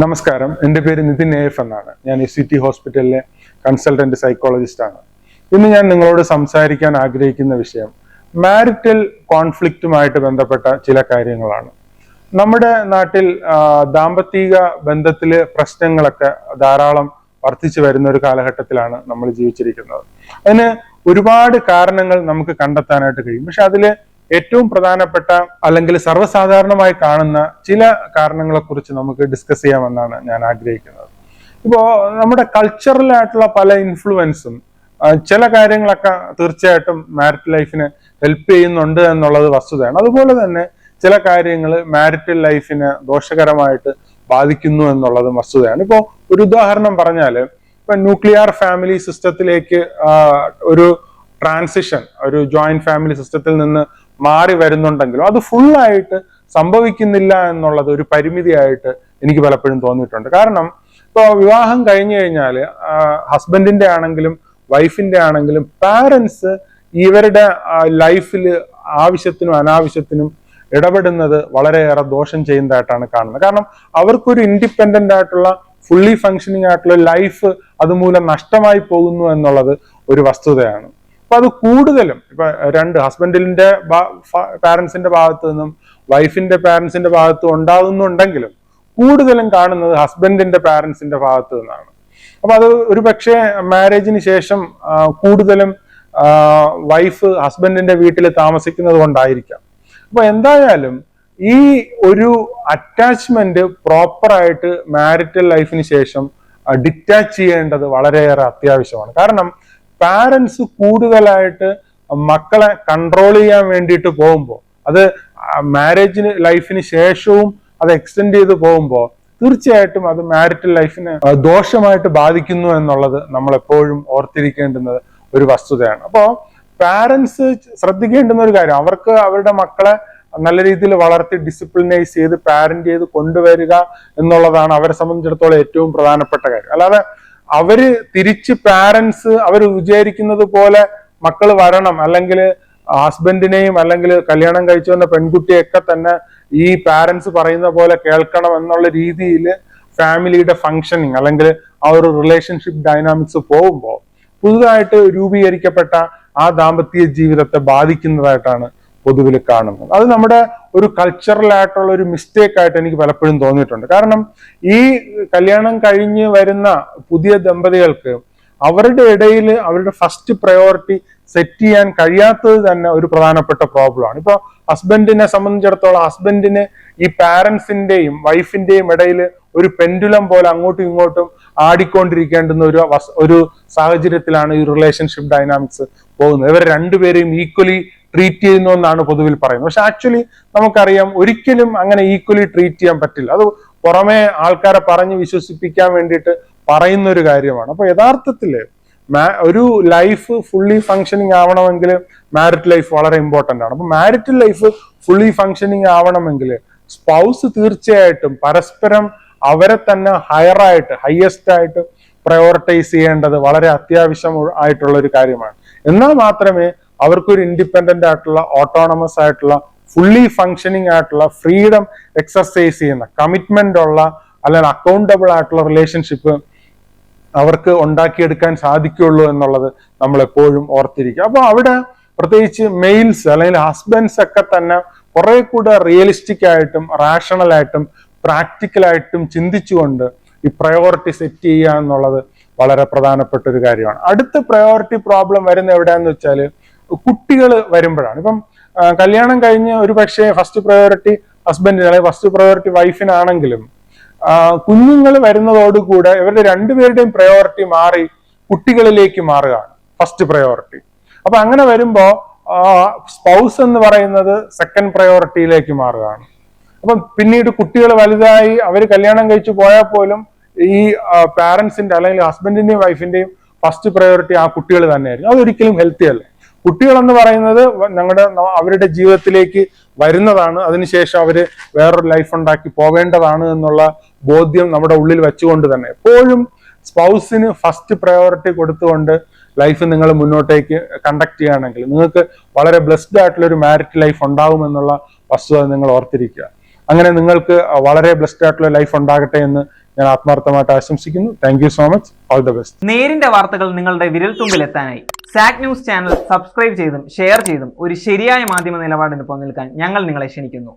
നമസ്കാരം, എൻ്റെ പേര് നിതിൻ AF എന്നാണ്. ഞാൻ SCT ഹോസ്പിറ്റലിലെ കൺസൾട്ടന്റ് സൈക്കോളജിസ്റ്റ് ആണ്. ഇന്ന് ഞാൻ നിങ്ങളോട് സംസാരിക്കാൻ ആഗ്രഹിക്കുന്ന വിഷയം മാരിറ്റൽ കോൺഫ്ലിക്റ്റുമായിട്ട് ബന്ധപ്പെട്ട ചില കാര്യങ്ങളാണ്. നമ്മുടെ നാട്ടിൽ ദാമ്പത്തിക ബന്ധത്തില് പ്രശ്നങ്ങളൊക്കെ ധാരാളം വർദ്ധിച്ചു വരുന്ന ഒരു കാലഘട്ടത്തിലാണ് നമ്മൾ ജീവിച്ചിരിക്കുന്നത്. അതിന് ഒരുപാട് കാരണങ്ങൾ നമുക്ക് കണ്ടെത്താനായിട്ട് കഴിയും. പക്ഷെ അതില് ഏറ്റവും പ്രധാനപ്പെട്ട അല്ലെങ്കിൽ സർവ്വസാധാരണമായി കാണുന്ന ചില കാരണങ്ങളെ കുറിച്ച് നമുക്ക് ഡിസ്കസ് ചെയ്യാമെന്നാണ് ഞാൻ ആഗ്രഹിക്കുന്നത്. ഇപ്പോ നമ്മുടെ കൾച്ചറലായിട്ടുള്ള പല ഇൻഫ്ലുവൻസും ചില കാര്യങ്ങളൊക്കെ തീർച്ചയായിട്ടും മാരിറ്റൽ ലൈഫിന് ഹെൽപ്പ് ചെയ്യുന്നുണ്ട് എന്നുള്ളത് വസ്തുതയാണ്. അതുപോലെ തന്നെ ചില കാര്യങ്ങൾ മാരിറ്റൽ ലൈഫിന് ദോഷകരമായിട്ട് ബാധിക്കുന്നു എന്നുള്ളതും വസ്തുതയാണ്. ഇപ്പോൾ ഒരു ഉദാഹരണം പറഞ്ഞാൽ, ഇപ്പൊ ന്യൂക്ലിയർ ഫാമിലി സിസ്റ്റത്തിലേക്ക് ഒരു ട്രാൻസിഷൻ, ഒരു ജോയിന്റ് ഫാമിലി സിസ്റ്റത്തിൽ നിന്ന് മാറി വരുന്നുണ്ടെങ്കിലും അത് ഫുള്ളായിട്ട് സംഭവിക്കുന്നില്ല എന്നുള്ളത് ഒരു പരിമിതിയായിട്ട് എനിക്ക് പലപ്പോഴും തോന്നിയിട്ടുണ്ട്. കാരണം ഇപ്പോൾ വിവാഹം കഴിഞ്ഞു കഴിഞ്ഞാൽ ഹസ്ബൻഡിന്റെ ആണെങ്കിലും വൈഫിന്റെ ആണെങ്കിലും പാരൻസ് ഇവരുടെ ലൈഫിൽ ആവശ്യത്തിനും അനാവശ്യത്തിനും ഇടപെടുന്നത് വളരെയേറെ ദോഷം ചെയ്യുന്നതായിട്ടാണ് കാണുന്നത്. കാരണം അവർക്കൊരു ഇൻഡിപെൻഡന്റ് ആയിട്ടുള്ള ഫുള്ളി ഫങ്ഷനിങ് ആയിട്ടുള്ള ലൈഫ് അതുമൂലം നഷ്ടമായി പോകുന്നു എന്നുള്ളത് ഒരു വസ്തുതയാണ്. അപ്പൊ അത് കൂടുതലും ഇപ്പൊ രണ്ട് ഹസ്ബൻഡിന്റെ പാരന്റ്സിന്റെ ഭാഗത്തു നിന്നും വൈഫിന്റെ പാരന്റ്സിന്റെ ഭാഗത്തും ഉണ്ടാകുന്നുണ്ടെങ്കിലും കൂടുതലും കാണുന്നത് ഹസ്ബൻഡിന്റെ പാരന്റ്സിന്റെ ഭാഗത്തു നിന്നാണ്. അപ്പൊ അത് ഒരു പക്ഷേ മാരേജിന് ശേഷം കൂടുതലും വൈഫ് ഹസ്ബൻഡിന്റെ വീട്ടിൽ താമസിക്കുന്നത് കൊണ്ടായിരിക്കാം. അപ്പൊ എന്തായാലും ഈ ഒരു അറ്റാച്ച്മെന്റ് പ്രോപ്പറായിട്ട് മാരിറ്റൽ ലൈഫിന് ശേഷം ഡിറ്റാച്ച് ചെയ്യേണ്ടത് വളരെയേറെ അത്യാവശ്യമാണ്. കാരണം പാരൻസ് കൂടുതലായിട്ട് മക്കളെ കൺട്രോൾ ചെയ്യാൻ വേണ്ടിയിട്ട് പോകുമ്പോൾ, അത് മാരേജിന് ലൈഫിന് ശേഷവും അത് എക്സ്റ്റെൻഡ് ചെയ്ത് പോകുമ്പോൾ തീർച്ചയായിട്ടും അത് മാരിറ്റൽ ലൈഫിന് ദോഷമായിട്ട് ബാധിക്കുന്നു എന്നുള്ളത് നമ്മൾ എപ്പോഴും ഓർത്തിരിക്കേണ്ടുന്നത് ഒരു വസ്തുതയാണ്. അപ്പോൾ പാരൻസ് ശ്രദ്ധിക്കേണ്ടുന്ന ഒരു കാര്യം, അവർക്ക് അവരുടെ മക്കളെ നല്ല രീതിയിൽ വളർത്തി ഡിസിപ്ലിനൈസ് ചെയ്ത് പാരന്റ് ചെയ്ത് കൊണ്ടുവരിക എന്നുള്ളതാണ് അവരെ സംബന്ധിച്ചിടത്തോളം ഏറ്റവും പ്രധാനപ്പെട്ട കാര്യം. അല്ലാതെ അവര് തിരിച്ച് പാരന്റ്സ് അവർ വിചാരിക്കുന്നത് പോലെ മക്കൾ വരണം, അല്ലെങ്കിൽ ഹസ്ബൻഡിനെയും അല്ലെങ്കിൽ കല്യാണം കഴിച്ചു വന്ന പെൺകുട്ടിയൊക്കെ തന്നെ ഈ പാരന്റ്സ് പറയുന്ന പോലെ കേൾക്കണം എന്നുള്ള രീതിയിൽ ഫാമിലിയുടെ ഫങ്ഷനിങ് അല്ലെങ്കിൽ ആ ഒരു റിലേഷൻഷിപ്പ് ഡൈനാമിക്സ് പോകുമ്പോൾ പുതുതായിട്ട് രൂപീകരിക്കപ്പെട്ട ആ ദാമ്പത്യ ജീവിതത്തെ ബാധിക്കുന്നതായിട്ടാണ് പൊതുവിൽ കാണുന്നത്. അത് നമ്മുടെ ഒരു കൾച്ചറൽ ആയിട്ടുള്ള ഒരു മിസ്റ്റേക്ക് ആയിട്ട് എനിക്ക് പലപ്പോഴും തോന്നിയിട്ടുണ്ട്. കാരണം ഈ കല്യാണം കഴിഞ്ഞ് വരുന്ന പുതിയ ദമ്പതികൾക്ക് അവരുടെ ഇടയിൽ അവരുടെ ഫസ്റ്റ് പ്രയോറിറ്റി സെറ്റ് ചെയ്യാൻ കഴിയാത്തത് തന്നെ ഒരു പ്രധാനപ്പെട്ട പ്രോബ്ലമാണ്. ഇപ്പൊ ഹസ്ബൻഡിനെ സംബന്ധിച്ചിടത്തോളം ഹസ്ബൻഡിന് ഈ പാരന്റ്സിന്റെയും വൈഫിന്റെയും ഇടയിൽ ഒരു പെൻഡുലം പോലെ അങ്ങോട്ടും ഇങ്ങോട്ടും ആടിക്കൊണ്ടിരിക്കേണ്ടുന്ന ഒരു സാഹചര്യത്തിലാണ് ഈ റിലേഷൻഷിപ്പ് ഡൈനാമിക്സ് പോകുന്നത്. ഇവർ രണ്ടുപേരെയും ഈക്വലി ട്രീറ്റ് ചെയ്യുന്നു എന്നാണ് പൊതുവിൽ പറയുന്നത്. പക്ഷെ ആക്ച്വലി നമുക്കറിയാം ഒരിക്കലും അങ്ങനെ ഈക്വലി ട്രീറ്റ് ചെയ്യാൻ പറ്റില്ല. അത് പുറമെ ആൾക്കാരെ പറഞ്ഞ് വിശ്വസിപ്പിക്കാൻ വേണ്ടിയിട്ട് പറയുന്ന ഒരു കാര്യമാണ്. അപ്പൊ യഥാർത്ഥത്തില് ഒരു ലൈഫ് ഫുള്ളി ഫങ്ഷനിങ് ആവണമെങ്കിൽ മാരിറ്റൽ ലൈഫ് വളരെ ഇമ്പോർട്ടന്റ് ആണ്. അപ്പൊ മാരിറ്റൽ ലൈഫ് ഫുള്ളി ഫങ്ഷനിങ് ആവണമെങ്കിൽ സ്പൗസ് തീർച്ചയായിട്ടും പരസ്പരം അവരെ തന്നെ ഹയസ്റ്റ് ആയിട്ട് പ്രയോറിറ്റൈസ് ചെയ്യേണ്ടത് വളരെ അത്യാവശ്യം ആയിട്ടുള്ള ഒരു കാര്യമാണ്. എന്നാൽ മാത്രമേ അവർക്കൊരു ഇൻഡിപെൻഡന്റ് ആയിട്ടുള്ള ഓട്ടോണമസ് ആയിട്ടുള്ള ഫുള്ളി ഫങ്ഷനിങ് ആയിട്ടുള്ള ഫ്രീഡം എക്സർസൈസ് ചെയ്യുന്ന കമ്മിറ്റ്മെന്റ് ഉള്ള അല്ലെങ്കിൽ അക്കൗണ്ടബിൾ ആയിട്ടുള്ള റിലേഷൻഷിപ്പ് അവർക്ക് ഉണ്ടാക്കിയെടുക്കാൻ സാധിക്കുള്ളൂ എന്നുള്ളത് നമ്മൾ എപ്പോഴും ഓർത്തിരിക്കുക. അപ്പൊ അവിടെ പ്രത്യേകിച്ച് മെയിൽസ് അല്ലെങ്കിൽ ഹസ്ബൻഡ്സ് ഒക്കെ തന്നെ കുറെ കൂടെ റിയലിസ്റ്റിക് ആയിട്ടും റാഷണൽ ആയിട്ടും പ്രാക്ടിക്കലായിട്ടും ചിന്തിച്ചുകൊണ്ട് ഈ പ്രയോറിറ്റി സെറ്റ് ചെയ്യുക എന്നുള്ളത് വളരെ പ്രധാനപ്പെട്ട ഒരു കാര്യമാണ്. അടുത്ത പ്രയോറിറ്റി പ്രോബ്ലം വരുന്ന എവിടെയാന്ന് വെച്ചാൽ കുട്ടികൾ വരുമ്പോഴാണ്. ഇപ്പം കല്യാണം കഴിഞ്ഞ് ഒരു പക്ഷേ ഫസ്റ്റ് പ്രയോറിറ്റി ഹസ്ബൻഡിന് അല്ലെങ്കിൽ ഫസ്റ്റ് പ്രയോറിറ്റി വൈഫിനാണെങ്കിലും കുഞ്ഞുങ്ങൾ വരുന്നതോടുകൂടെ ഇവരുടെ രണ്ടുപേരുടെയും പ്രയോറിറ്റി മാറി കുട്ടികളിലേക്ക് മാറുകയാണ് ഫസ്റ്റ് പ്രയോറിറ്റി. അപ്പൊ അങ്ങനെ വരുമ്പോ സ്പൗസ് എന്ന് പറയുന്നത് സെക്കൻഡ് പ്രയോറിറ്റിയിലേക്ക് മാറുകയാണ്. അപ്പം പിന്നീട് കുട്ടികൾ വലുതായി അവർ കല്യാണം കഴിച്ചു പോയാൽ പോലും ഈ പാരന്റ്സിന്റെ അല്ലെങ്കിൽ ഹസ്ബൻഡിന്റെയും വൈഫിന്റെയും ഫസ്റ്റ് പ്രയോറിറ്റി ആ കുട്ടികൾ തന്നെയായിരിക്കും. അതൊരിക്കലും ഹെൽത്തി അല്ല. കുട്ടികൾ എന്ന് പറയുന്നത് അവരുടെ ജീവിതത്തിലേക്ക് വരുന്നതാണ്, അതിനുശേഷം അവര് വേറൊരു ലൈഫ് ഉണ്ടാക്കി പോവേണ്ടതാണ് എന്നുള്ള ബോധ്യം നമ്മുടെ ഉള്ളിൽ വെച്ചുകൊണ്ട് തന്നെ എപ്പോഴും സ്പൗസിന് ഫസ്റ്റ് പ്രയോറിറ്റി കൊടുത്തുകൊണ്ട് ലൈഫ് നിങ്ങൾ മുന്നോട്ടേക്ക് കണ്ടക്ട് ചെയ്യുകയാണെങ്കിൽ നിങ്ങൾക്ക് വളരെ ബ്ലെസ്ഡ് ആയിട്ടുള്ള ഒരു മാരിറ്റൽ ലൈഫ് ഉണ്ടാകുമെന്നുള്ള വസ്തുത നിങ്ങൾ ഓർത്തിരിക്കുക. അങ്ങനെ നിങ്ങൾക്ക് വളരെ ബ്ലെസ്ഡ് ആയിട്ടുള്ള ലൈഫ് ഉണ്ടാകട്ടെ എന്ന് ഞാൻ ആത്മാർത്ഥമായിട്ട് ആശംസിക്കുന്നു. Thank you so much. All the best. നേരിന്റെ വാർത്തകൾ നിങ്ങളുടെ വിരൽത്തുമ്പിൽ എത്താനായി സാക് ന്യൂസ് ചാനൽ സബ്സ്ക്രൈബ് ചെയ്തും ഷെയർ ചെയ്തും ഒരു ശരിയായ മാധ്യമ നിലപാടിന് നിൽക്കാൻ ഞങ്ങൾ നിങ്ങളെ ക്ഷണിക്കുന്നു.